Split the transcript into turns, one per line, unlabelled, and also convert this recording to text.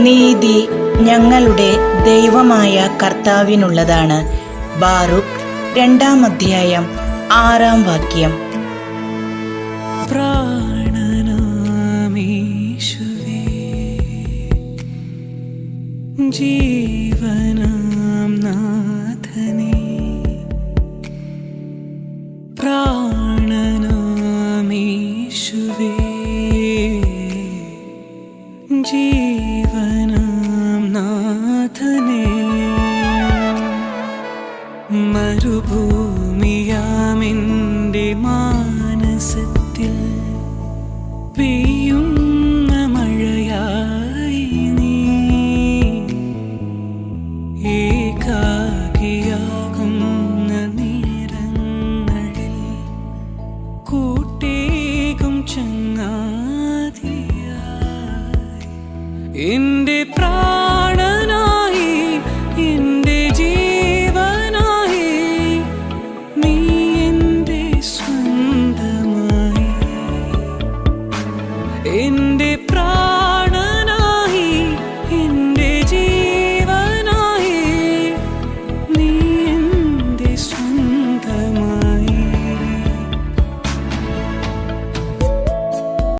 നീതി ഞങ്ങളുടെ ദൈവമായ കർത്താവിനുള്ളതാണ്. ബാറുക്ക് 2-ാം അധ്യായം 6-ാം വാക്യം.
പ്രാണനാമീശുവേ, ജീവനാം നാഥനേ, പ്രാണനാമീശുവേ, ജീവനാം നാഥനേ. മരുഭൂമിയാമെൻ്റെ മാനസത്തിൽ പെയ്യുന്ന മഴയായി നീ, ഏകാകിയാകുന്ന നേരങ്ങളിൽ കൂട്ടേകും ചങ്ങാതിയായി. എൻ്റെ